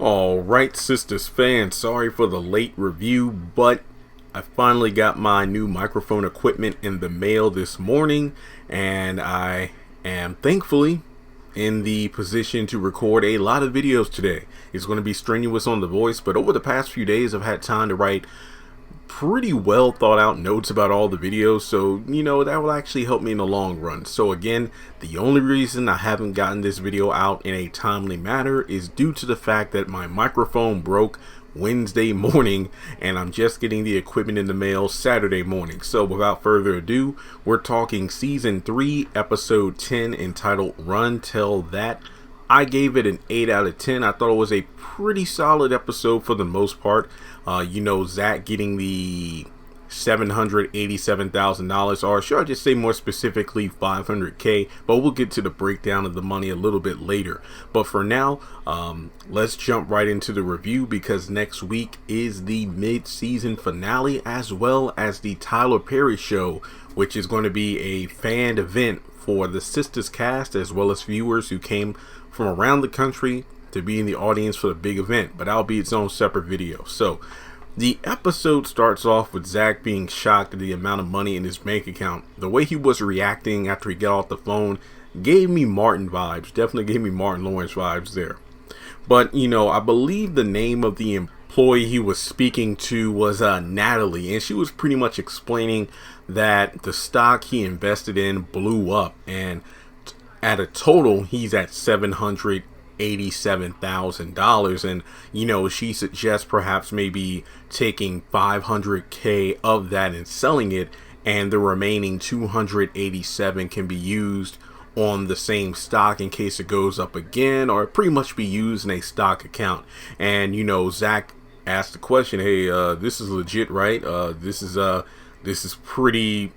Alright, Sistas fans, sorry for the late review, but I finally got my new microphone equipment in the mail this morning, and I am thankfully in the position to record a lot of videos today. It's going to be strenuous on the voice, but over the past few days I've had time to write pretty well thought out notes about all the videos, so that will actually help me in the long run. So again, the only reason I haven't gotten this video out in a timely manner is due to the fact that my microphone broke Wednesday morning and I'm just getting the equipment in the mail Saturday morning. So without further ado, we're talking season 3 episode 10 entitled Run Tell That. I gave it an 8 out of 10. I thought it was a pretty solid episode for the most part. Zach getting the $787,000, or should I just say more specifically $500K, but we'll get to the breakdown of the money a little bit later. But for now, let's jump right into the review, because next week is the mid-season finale, as well as the Tyler Perry show, which is going to be a fan event for the Sistas cast, as well as viewers who came from around the country to be in the audience for the big event, but that'll be its own separate video. So the episode starts off with Zach being shocked at the amount of money in his bank account. The way he was reacting after he got off the phone gave me Martin vibes, definitely gave me Martin Lawrence vibes there. But I believe the name of the employee he was speaking to was Natalie, and she was pretty much explaining that the stock he invested in blew up, and at a total he's at $787,000, and she suggests perhaps maybe taking $500K of that and selling it, and the remaining 287 can be used on the same stock in case it goes up again, or pretty much be used in a stock account. And Zach asked the question, hey, this is legit, right? This is pretty,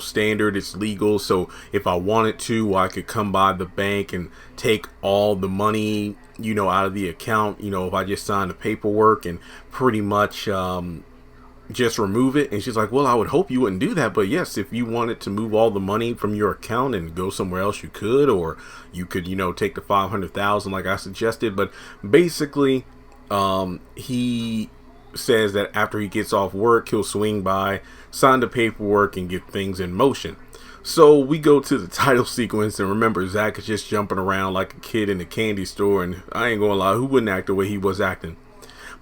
standard. It's legal. So if I wanted to, I could come by the bank and take all the money, out of the account, if I just sign the paperwork and pretty much just remove it. And she's like, well, I would hope you wouldn't do that. But yes, if you wanted to move all the money from your account and go somewhere else, you could, or you could, take the 500,000 like I suggested. But basically, he says that after he gets off work, he'll swing by, sign the paperwork, and get things in motion. So we go to the title sequence, and remember, Zach is just jumping around like a kid in a candy store, and I ain't gonna lie, who wouldn't act the way he was acting?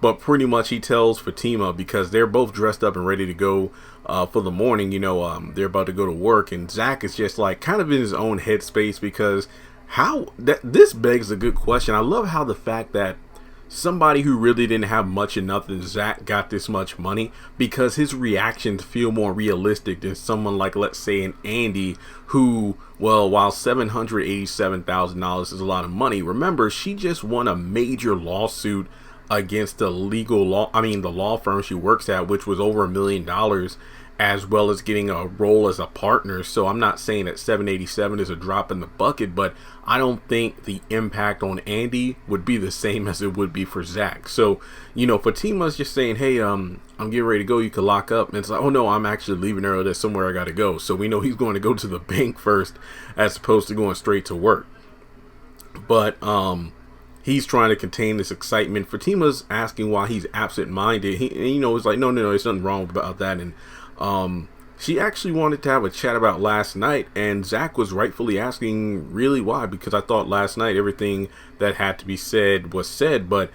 But pretty much he tells Fatima, because they're both dressed up and ready to go for the morning, they're about to go to work, and Zach is just like kind of in his own headspace, because this begs a good question. I love how the fact that somebody who really didn't have much or nothing, Zach, got this much money, because his reactions feel more realistic than someone like, let's say, an Andy, who, well, while $787,000 is a lot of money, remember, she just won a major lawsuit against the law firm she works at, which was over $1 million, as well as getting a role as a partner. So I'm not saying that 787 is a drop in the bucket, but I don't think the impact on Andy would be the same as it would be for Zach. So, Fatima's just saying, hey, I'm getting ready to go, you can lock up. And it's like, oh no, I'm actually leaving early, there's somewhere I gotta go. So we know he's going to go to the bank first, as opposed to going straight to work. But he's trying to contain this excitement. Fatima's asking why he's absent-minded. It's like, no, there's nothing wrong about that. And she actually wanted to have a chat about last night, and Zach was rightfully asking really why, because I thought last night everything that had to be said was said. But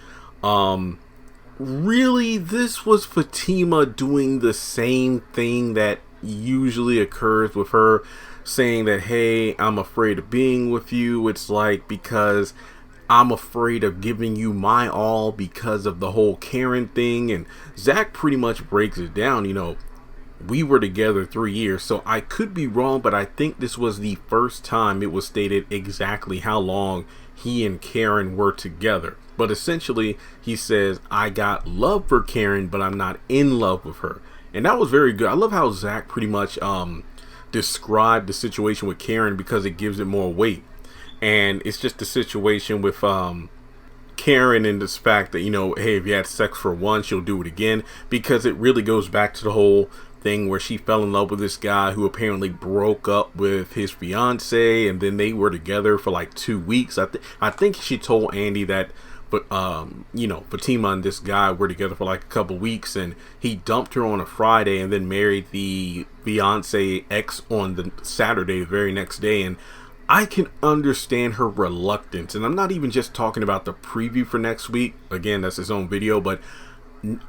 really, this was Fatima doing the same thing that usually occurs with her, saying that, hey, I'm afraid of being with you. It's like, because I'm afraid of giving you my all because of the whole Karen thing. And Zach pretty much breaks it down. We were together 3 years, so I could be wrong, but I think this was the first time it was stated exactly how long he and Karen were together. But essentially, he says, I got love for Karen, but I'm not in love with her. And that was very good. I love how Zach pretty much described the situation with Karen, because it gives it more weight. And it's just the situation with Karen, and this fact that, hey, if you had sex for once, you'll do it again, because it really goes back to the whole thing where she fell in love with this guy who apparently broke up with his fiance, and then they were together for like 2 weeks. I think she told Andy that but Fatima and this guy were together for like a couple weeks, and he dumped her on a Friday and then married the fiance ex on the Saturday, the very next day. And I can understand her reluctance, and I'm not even just talking about the preview for next week. Again, that's his own video, but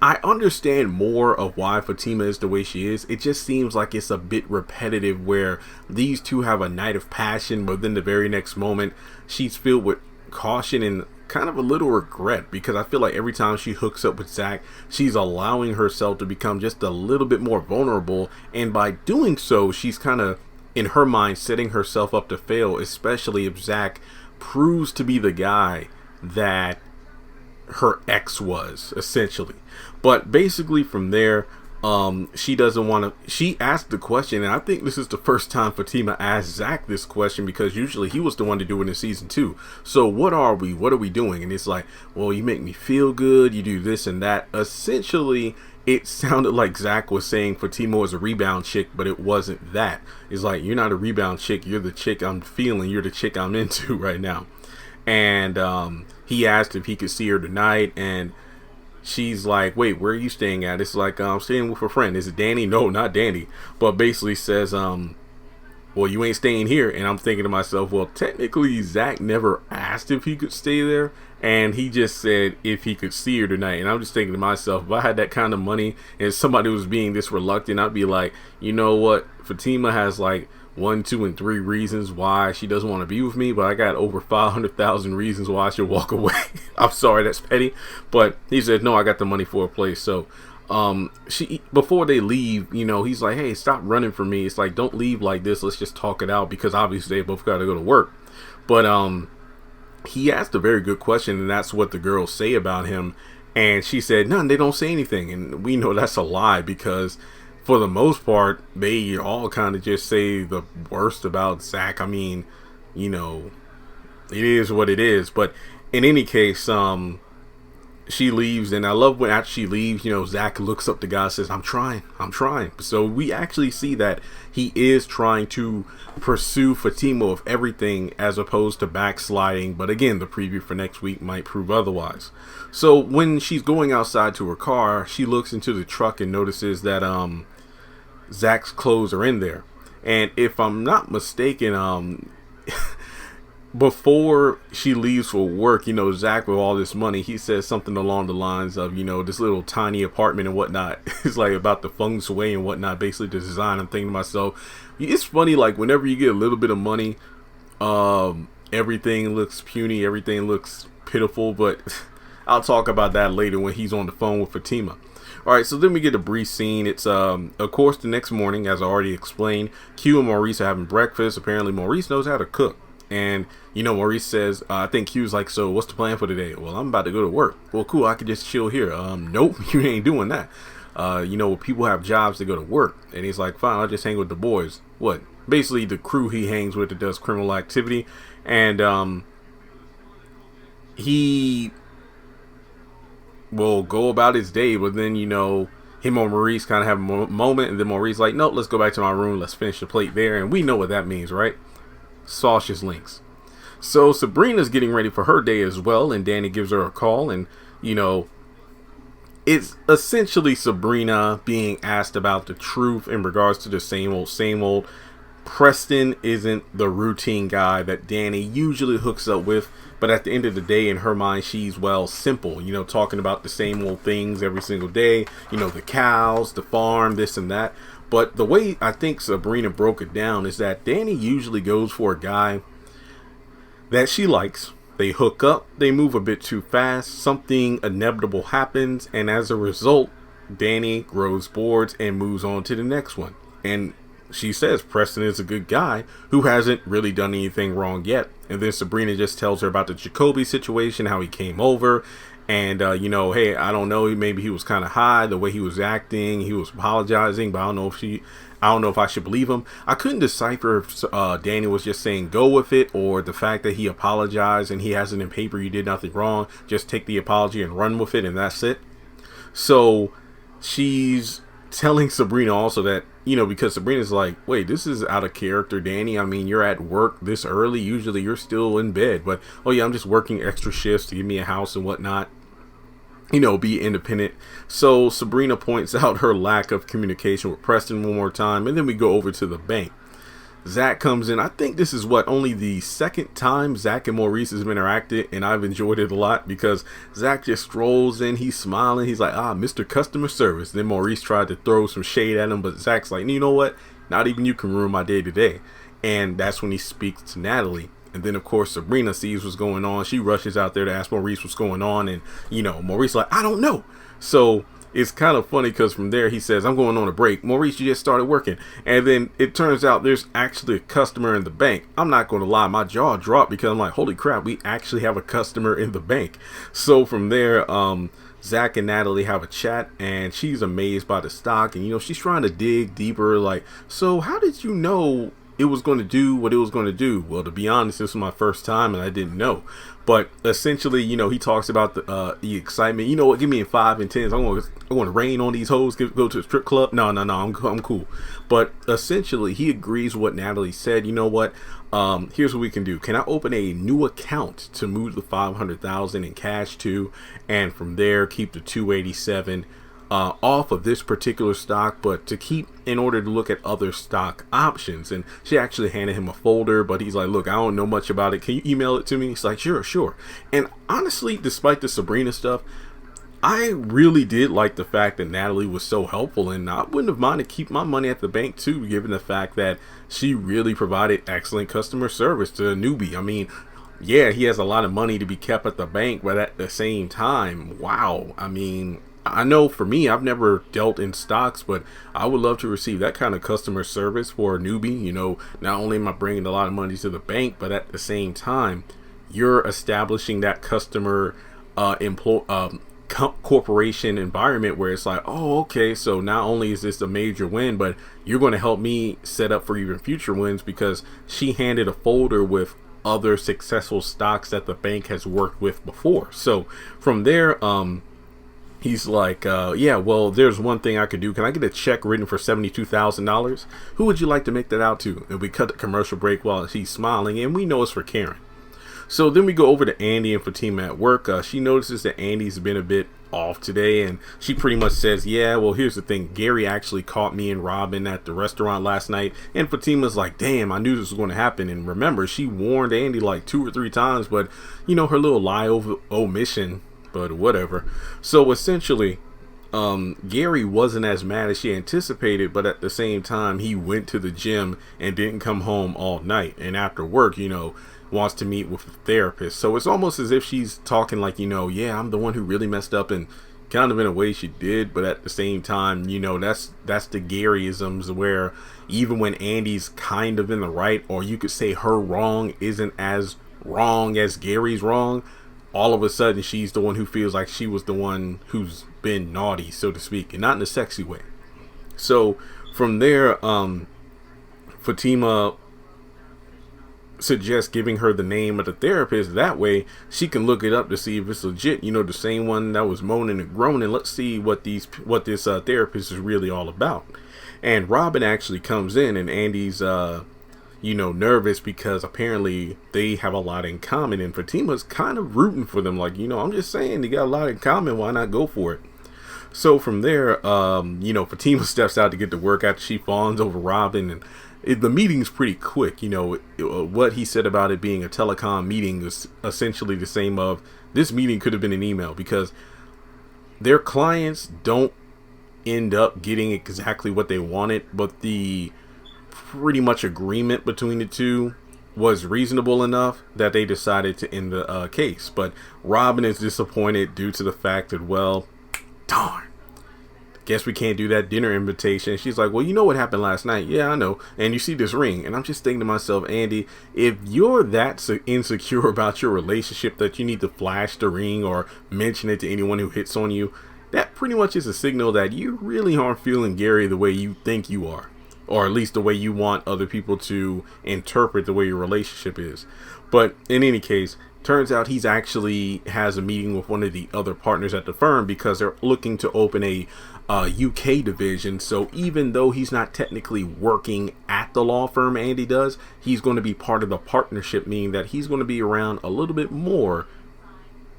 I understand more of why Fatima is the way she is. It just seems like it's a bit repetitive, where these two have a night of passion, but then the very next moment she's filled with caution and kind of a little regret, because I feel like every time she hooks up with Zach, she's allowing herself to become just a little bit more vulnerable, and by doing so, she's kind of, in her mind, setting herself up to fail, especially if Zach proves to be the guy that her ex was, essentially. But basically from there, she doesn't want to, she asked the question, and I think this is the first time Fatima asked Zach this question, because usually he was the one to do it in season 2. So what are we doing? And it's like, well, you make me feel good, you do this and that. Essentially, it sounded like Zach was saying Fatima was a rebound chick, but it wasn't that. It's like, you're not a rebound chick, you're the chick I'm feeling, you're the chick I'm into right now. And he asked if he could see her tonight, and she's like, wait, where are you staying at? It's like, I'm staying with a friend. Is it Danny? No, not Danny. But basically says, well, you ain't staying here. And I'm thinking to myself, well, technically Zach never asked if he could stay there, and he just said if he could see her tonight. And I'm just thinking to myself, if I had that kind of money and somebody was being this reluctant, I'd be like, you know what, Fatima has like 1, 2, and 3 reasons why she doesn't want to be with me, but I got over 500,000 reasons why I should walk away. I'm sorry, that's petty, but he said, no, I got the money for a place. So she, before they leave, he's like, hey, stop running from me. It's like, don't leave like this, let's just talk it out, because obviously they both got to go to work. But he asked a very good question, and that's what the girls say about him. And she said, none, they don't say anything. And we know that's a lie, because for the most part, they all kind of just say the worst about Zach. I mean, it is what it is. But in any case, she leaves, and I love when after she leaves, Zach looks up the guy and says, I'm trying. So we actually see that he is trying to pursue Fatima with everything, as opposed to backsliding. But again, the preview for next week might prove otherwise. So when she's going outside to her car, she looks into the truck and notices that Zach's clothes are in there. And if I'm not mistaken, before she leaves for work, Zach, with all this money, he says something along the lines of, this little tiny apartment and whatnot. It's like about the feng shui and whatnot, basically the design. I'm thinking to myself, it's funny, like whenever you get a little bit of money, everything looks puny, everything looks pitiful, but I'll talk about that later when he's on the phone with Fatima. Alright, so then we get a brief scene. It's, of course, the next morning, as I already explained. Q and Maurice are having breakfast. Apparently, Maurice knows how to cook. And, Maurice says, I think Q's like, so what's the plan for today? Well, I'm about to go to work. Well, cool, I could just chill here. Nope, you ain't doing that. People have jobs to go to work. And he's like, fine, I'll just hang with the boys. What? Basically, the crew he hangs with that does criminal activity. And, he will go about his day, but then him and Maurice kind of have a moment, and then Maurice like, nope, let's go back to my room, let's finish the plate there. And we know what that means, right? Sausage links. So Sabrina's getting ready for her day as well, and Danny gives her a call, and it's essentially Sabrina being asked about the truth in regards to the same old. Preston isn't the routine guy that Danny usually hooks up with, but at the end of the day, in her mind, she's, simple, talking about the same old things every single day, the cows, the farm, this and that. But the way I think Sabrina broke it down is that Danny usually goes for a guy that she likes. They hook up, they move a bit too fast, something inevitable happens, and as a result, Danny grows bored and moves on to the next one. And she says Preston is a good guy who hasn't really done anything wrong yet. And then Sabrina just tells her about the Jacoby situation, how he came over. And, hey, I don't know, maybe he was kind of high, the way he was acting, he was apologizing, but I don't know if I should believe him. I couldn't decipher if Danny was just saying go with it, or the fact that he apologized and he has it in paper, you did nothing wrong, just take the apology and run with it, and that's it. So she's telling Sabrina also that because Sabrina's like, wait, this is out of character, Danny. I mean, you're at work this early. Usually you're still in bed, but oh yeah, I'm just working extra shifts to give me a house and whatnot. Be independent. So Sabrina points out her lack of communication with Preston one more time, and then we go over to the bank. Zach comes in. I think this is only the second time Zach and Maurice have interacted, and I've enjoyed it a lot because Zach just strolls in, he's smiling, he's like, Mr. Customer Service. Then Maurice tried to throw some shade at him, but Zach's like, you know what? Not even you can ruin my day to day. And that's when he speaks to Natalie. And then, of course, Sabrina sees what's going on. She rushes out there to ask Maurice what's going on. And, Maurice like, I don't know. So it's kind of funny because from there he says, I'm going on a break. Maurice, you just started working. And then it turns out there's actually a customer in the bank. I'm not going to lie. My jaw dropped because I'm like, holy crap, we actually have a customer in the bank. So from there, Zach and Natalie have a chat, and she's amazed by the stock. And, she's trying to dig deeper. Like, so how did you know it was going to do what it was going to do? Well, to be honest, this was my first time and I didn't know. But essentially, he talks about the excitement. You know what? Give me in 5 and 10s. I'm going to rain on these hoes. Go to a strip club. No. I'm cool. But essentially, he agrees with what Natalie said. You know what? Here's what we can do. Can I open a new account to move the $500,000 in cash to, and from there keep the 287 off of this particular stock, but to keep in order to look at other stock options. And she actually handed him a folder, but he's like, look, I don't know much about it. Can you email it to me? He's like, sure. And honestly, despite the Sabrina stuff, I really did like the fact that Natalie was so helpful, and I wouldn't have minded keep my money at the bank too, given the fact that she really provided excellent customer service to a newbie. I mean, yeah, he has a lot of money to be kept at the bank, but at the same time, wow. I mean, I know for me, I've never dealt in stocks, but I would love to receive that kind of customer service for a newbie. Not only am I bringing a lot of money to the bank, but at the same time, you're establishing that customer corporation environment where it's like, oh, okay, so not only is this a major win, but you're going to help me set up for even future wins, because she handed a folder with other successful stocks that the bank has worked with before. So from there, he's like, yeah, well, there's one thing I could do. Can I get a check written for $72,000? Who would you like to make that out to? And we cut the commercial break while he's smiling, and we know it's for Karen. So then we go over to Andy and Fatima at work. She notices that Andy's been a bit off today, and she pretty much says, yeah, well, here's the thing. Gary actually caught me and Robin at the restaurant last night. And Fatima's like, damn, I knew this was going to happen. And remember, she warned Andy like 2 or 3 times, but her little lie over omission, but whatever. So essentially, Gary wasn't as mad as she anticipated, but at the same time, he went to the gym and didn't come home all night. And after work, wants to meet with a therapist. So it's almost as if she's talking like, yeah, I'm the one who really messed up, and kind of in a way she did, but at the same time, that's the Garyisms, where even when Andy's kind of in the right, or you could say her wrong isn't as wrong as Gary's wrong, all of a sudden she's the one who feels like she was the one who's been naughty, so to speak, and not in a sexy way. So from there, Fatima suggests giving her the name of the therapist. That way she can look it up to see if it's legit, the same one that was moaning and groaning. Let's see what this therapist is really all about. And Robin actually comes in, and Andy's nervous because apparently they have a lot in common, and Fatima's kind of rooting for them, like, I'm just saying, they got a lot in common, why not go for it? So from there, Fatima steps out to get to work after she fawns over Robin, and the meeting's pretty quick. What he said about it being a telecom meeting is essentially the same of this meeting could have been an email, because their clients don't end up getting exactly what they wanted, but the pretty much agreement between the two was reasonable enough that they decided to end the case. But Robin is disappointed due to the fact that, well, darn, guess we can't do that dinner invitation. She's like, well, you know what happened last night? Yeah, I know. And you see this ring. And I'm just thinking to myself, Andy, if you're that insecure about your relationship that you need to flash the ring or mention it to anyone who hits on you, that pretty much is a signal that you really aren't feeling Gary the way you think you are. or at least the way you want other people to interpret the way your relationship is. But in any case, turns out he's actually has a meeting with one of the other partners at the firm because they're looking to open a UK division. So even though he's not technically working at the law firm Andy does, he's going to be part of the partnership, meaning that he's going to be around a little bit more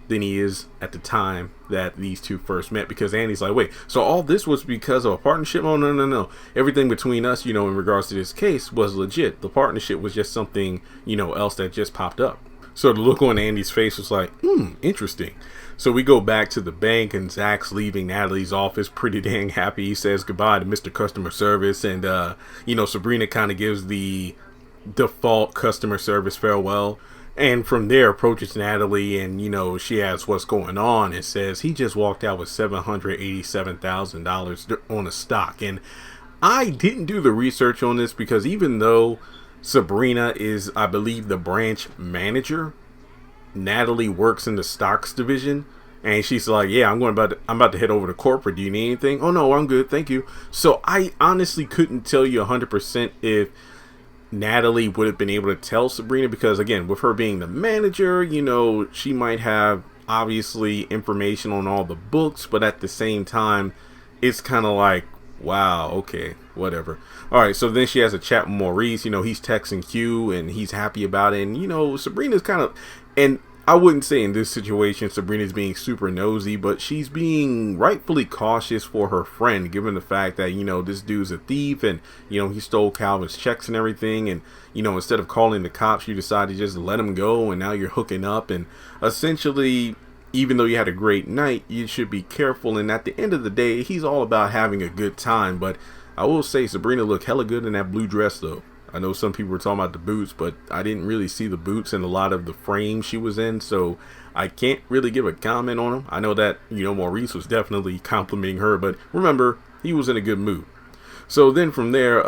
than he is at the time that these two first met, because Andy's like, wait, so all this was because of a partnership? Oh, no. Everything between us, in regards to this case was legit. The partnership was just something, else that just popped up. So the look on Andy's face was like, interesting. So we go back to the bank, and Zach's leaving Natalie's office pretty dang happy. He says goodbye to Mr. Customer Service, and, Sabrina kind of gives the default customer service farewell. And from there approaches Natalie, and she asks what's going on, and says he just walked out with $787,000 on a stock. And I didn't do the research on this because even though Sabrina is, I believe, the branch manager, Natalie works in the stocks division, and she's like, yeah, I'm about to head over to corporate. Do you need anything? Oh no, I'm good, thank you. So I honestly couldn't tell you 100% if Natalie would have been able to tell Sabrina, because again, with her being the manager, she might have obviously information on all the books, but at the same time, it's kind of like, wow, okay, whatever. All right, so then she has a chat with Maurice. He's texting Q, and he's happy about it. And Sabrina's kind of, and I wouldn't say in this situation Sabrina's being super nosy, but she's being rightfully cautious for her friend, given the fact that, this dude's a thief, and, he stole Calvin's checks and everything. And, instead of calling the cops, you decided to just let him go, and now you're hooking up. And essentially, even though you had a great night, you should be careful. And at the end of the day, he's all about having a good time. But I will say Sabrina looked hella good in that blue dress, though. I know some people were talking about the boots, but I didn't really see the boots in a lot of the frame she was in, so I can't really give a comment on them. I know that, Maurice was definitely complimenting her, but remember, he was in a good mood. So then from there,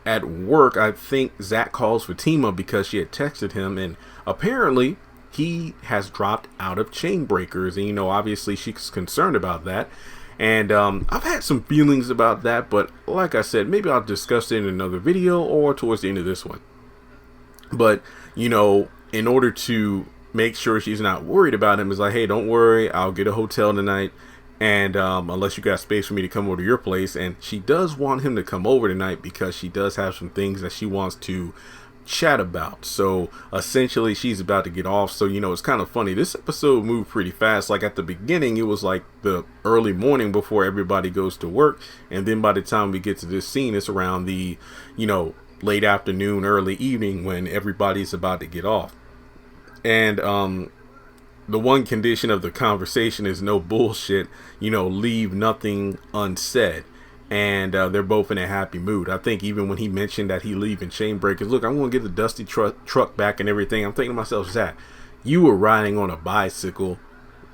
at work, I think Zach calls Fatima because she had texted him, and apparently he has dropped out of Chain Breakers, and, obviously she's concerned about that. And I've had some feelings about that, but like I said, maybe I'll discuss it in another video or towards the end of this one. But, in order to make sure she's not worried about him, is like, hey, don't worry, I'll get a hotel tonight. And unless you got space for me to come over to your place. And she does want him to come over tonight because she does have some things that she wants to chat about. So essentially she's about to get off. So it's kind of funny, this episode moved pretty fast. Like at the beginning it was like the early morning before everybody goes to work, and then by the time we get to this scene, it's around the late afternoon, early evening, when everybody's about to get off. And the one condition of the conversation is no bullshit, leave nothing unsaid. And they're both in a happy mood. I think even when he mentioned that he leaving Chain Breakers, look, I'm going to get the dusty truck back and everything. I'm thinking to myself, Zach, you were riding on a bicycle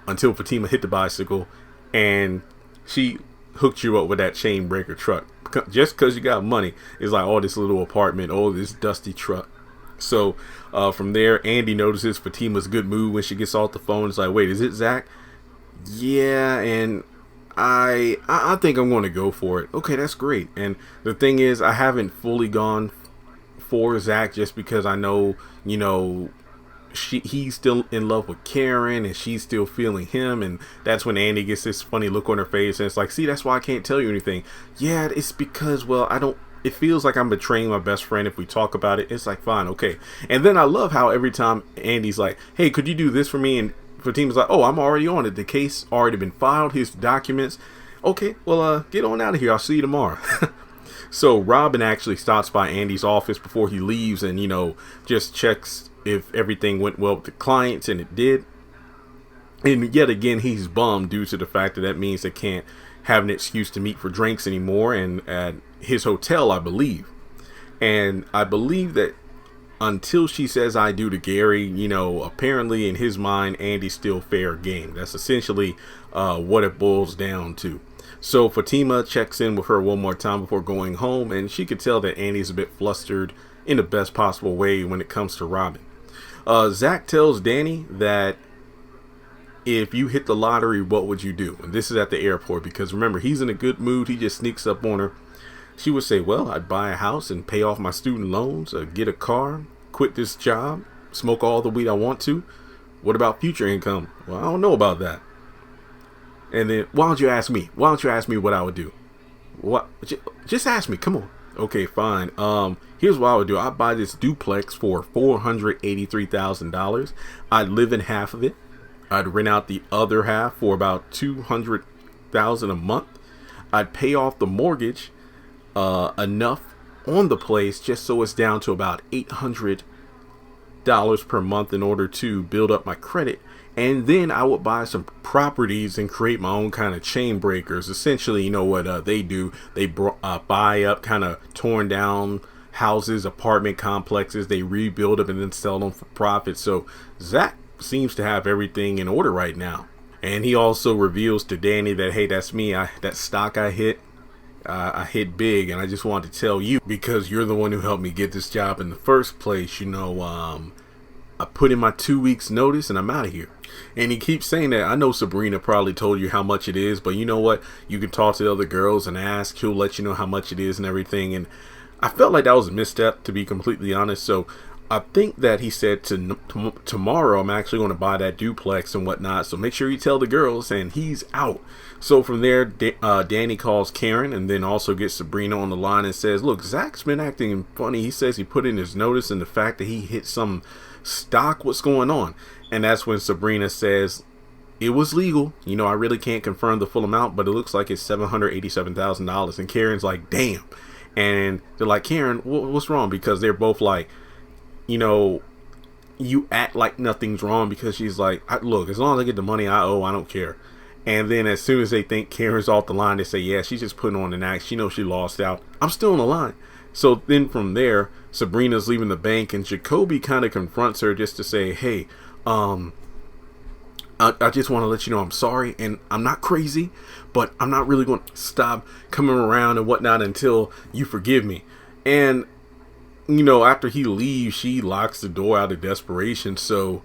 until Fatima hit the bicycle, and she hooked you up with that Chain Breaker truck. Just because you got money, it's like, oh, this little apartment, oh, this dusty truck. So from there, Andy notices Fatima's good mood when she gets off the phone. It's like, wait, is it Zach? Yeah, and I think I'm going to go for it. Okay, that's great. And the thing is, I haven't fully gone for Zach just because I know, he's still in love with Karen and she's still feeling him. And that's when Andy gets this funny look on her face, and it's like, see, that's why I can't tell you anything. Yeah, it's because, well, it feels like I'm betraying my best friend if we talk about it. It's like, fine, okay. And then I love how every time Andy's like, hey, could you do this for me? And Fatima's like, oh, I'm already on it. The case already been filed. Here's the documents. Okay, well, get on out of here. I'll see you tomorrow. So Robin actually stops by Andy's office before he leaves and, just checks if everything went well with the clients, and it did. And yet again, he's bummed due to the fact that means they can't have an excuse to meet for drinks anymore, and at his hotel, I believe. And I believe that until she says I do to Gary, apparently in his mind, Andy's still fair game. That's essentially what it boils down to. So Fatima checks in with her one more time before going home, and she could tell that Andy's a bit flustered in the best possible way when it comes to Robin. Zach tells Danny that if you hit the lottery, what would you do? And this is at the airport, because remember, he's in a good mood. He just sneaks up on her. She would say, well, I'd buy a house and pay off my student loans, get a car, quit this job, smoke all the weed I want to. What about future income? Well, I don't know about that. And then, why don't you ask me? Why don't you ask me what I would do? What? Just ask me. Come on. Okay, fine. Here's what I would do. I'd buy this duplex for $483,000. I'd live in half of it. I'd rent out the other half for about $200,000 a month. I'd pay off the mortgage enough on the place just so it's down to about $800 per month in order to build up my credit. And then I would buy some properties and create my own kind of chain breakers. Essentially, you know what they do? They buy up kind of torn down houses, apartment complexes. They rebuild them and then sell them for profit. So Zach seems to have everything in order right now. And he also reveals to Danny that, hey, that's me. That stock I hit big, and I just wanted to tell you because you're the one who helped me get this job in the first place. You know, I put in my 2 weeks notice and I'm out of here. And he keeps saying that. I know Sabrina probably told you how much it is, but you know what? You can talk to the other girls and ask. She'll let you know how much it is and everything. And I felt like that was a misstep, to be completely honest. So I think that he said tomorrow I'm actually going to buy that duplex and whatnot. So make sure you tell the girls, and he's out. So from there, Danny calls Karen and then also gets Sabrina on the line and says, look, Zach's been acting funny. He says he put in his notice and the fact that he hit some stock. What's going on? And that's when Sabrina says it was legal. You know, I really can't confirm the full amount, but it looks like it's $787,000. And Karen's like, damn. And they're like, Karen, what's wrong? Because they're both like, you know, you act like nothing's wrong, because she's like, look, as long as I get the money I owe, I don't care. And then as soon as they think Karen's off the line, they say, yeah, she's just putting on an act. She knows she lost out. I'm still on the line. So then from there, Sabrina's leaving the bank and Jacoby kind of confronts her just to say, hey, I just want to let you know I'm sorry, and I'm not crazy, but I'm not really going to stop coming around and whatnot until you forgive me. And, you know, after he leaves, she locks the door out of desperation. So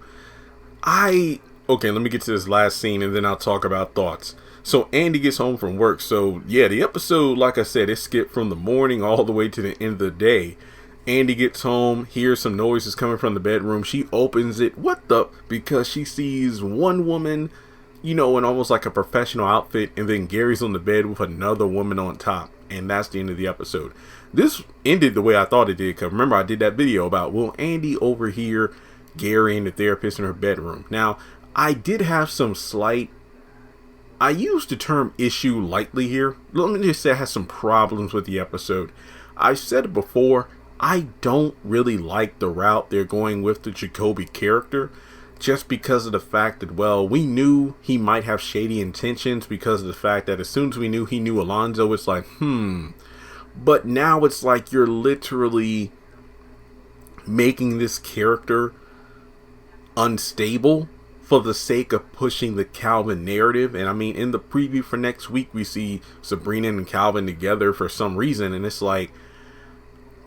okay, let me get to this last scene and then I'll talk about thoughts. So Andy gets home from work. So yeah, the episode, like I said, it skipped from the morning all the way to the end of the day. Andy gets home, hears some noises coming from the bedroom. She opens it. What the? Because she sees one woman, you know, in almost like a professional outfit, and then Gary's on the bed with another woman on top. And that's the end of the episode. This ended the way I thought it did, because remember I did that video about, will Andy overhear Gary and the therapist in her bedroom? Now, I did have some I used the term issue lightly here. Let me just say I had some problems with the episode. I said it before, I don't really like the route they're going with the Jacoby character, just because of the fact that, well, we knew he might have shady intentions because of the fact that as soon as we knew he knew Alonzo, it's like, But now it's like you're literally making this character unstable for the sake of pushing the Calvin narrative. And I mean, in the preview for next week, we see Sabrina and Calvin together for some reason, and it's like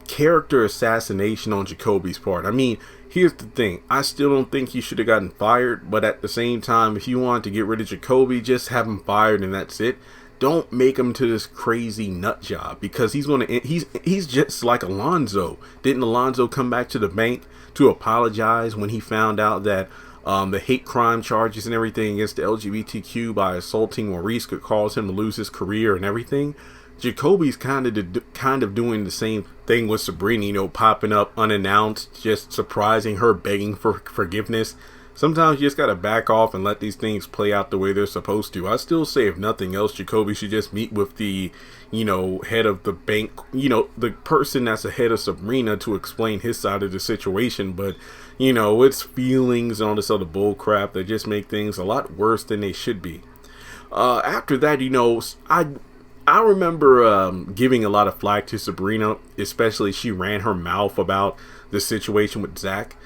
character assassination on Jacoby's part. I mean, here's the thing. I still don't think he should have gotten fired, but at the same time, if you want to get rid of Jacoby, just have him fired and that's it. Don't make him to this crazy nut job, because he's just like Alonzo. Didn't Alonzo come back to the bank to apologize when he found out that the hate crime charges and everything against the LGBTQ by assaulting Maurice could cause him to lose his career and everything? Jacoby's kind of doing the same thing with Sabrina, you know, popping up unannounced, just surprising her, begging for forgiveness. Sometimes you just gotta back off and let these things play out the way they're supposed to. I still say, if nothing else, Jacoby should just meet with the, you know, head of the bank, you know, the person that's ahead of Sabrina, to explain his side of the situation. But, you know, it's feelings and all this other bull crap that just make things a lot worse than they should be. After that, you know, I remember giving a lot of flack to Sabrina, especially she ran her mouth about the situation with Zach.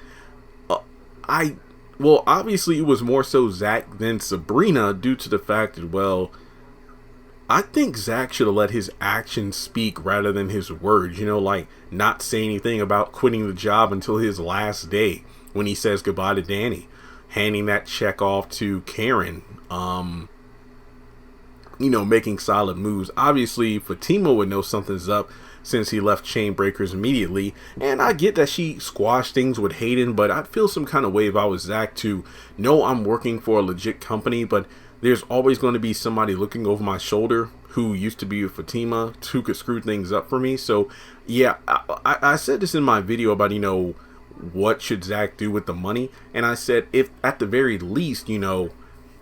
Well, obviously it was more so Zach than Sabrina, due to the fact that, well, I think Zach should have let his actions speak rather than his words, you know, like not say anything about quitting the job until his last day when he says goodbye to Danny, handing that check off to Karen, making solid moves. Obviously, Fatima would know something's up since he left Chain Breakers immediately. And I get that she squashed things with Hayden, but I'd feel some kind of way if I was Zach to know I'm working for a legit company, but there's always going to be somebody looking over my shoulder who used to be with Fatima who could screw things up for me. So yeah, I said this in my video about, what should Zach do with the money? And I said, if at the very least,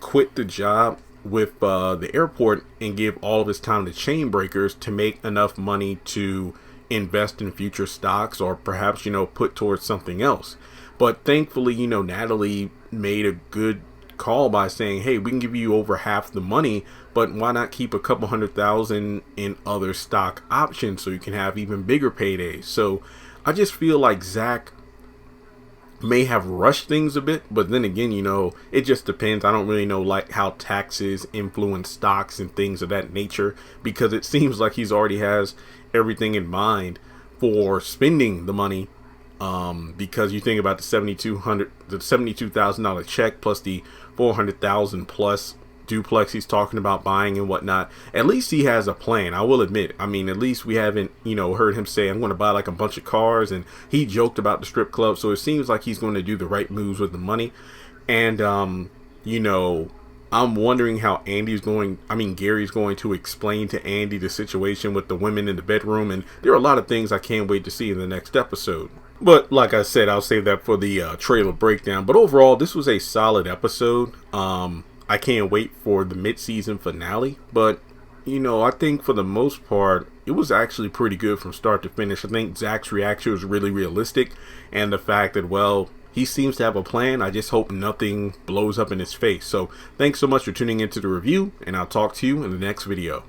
quit the job with the airport and give all of his time to Chain Breakers to make enough money to invest in future stocks, or perhaps put towards something else. But thankfully, Natalie made a good call by saying, hey, we can give you over half the money, but why not keep a couple $100,000 in other stock options so you can have even bigger paydays? So I just feel like Zach may have rushed things a bit, but then again, it just depends. I don't really know like how taxes influence stocks and things of that nature, because it seems like he's already has everything in mind for spending the money, because you think about the $72,000 check plus the $400,000 plus duplex he's talking about buying and whatnot. At least he has a plan, I will admit. I mean, at least we haven't heard him say I'm going to buy like a bunch of cars, and he joked about the strip club, so it seems like he's going to do the right moves with the money. And I'm wondering how Gary's going to explain to Andy the situation with the women in the bedroom, and there are a lot of things I can't wait to see in the next episode. But like I said, I'll save that for the trailer breakdown. But overall, this was a solid episode. I can't wait for the mid-season finale, but I think for the most part it was actually pretty good from start to finish. I think Zach's reaction was really realistic, and the fact that, well, he seems to have a plan. I just hope nothing blows up in his face. So thanks so much for tuning into the review, and I'll talk to you in the next video.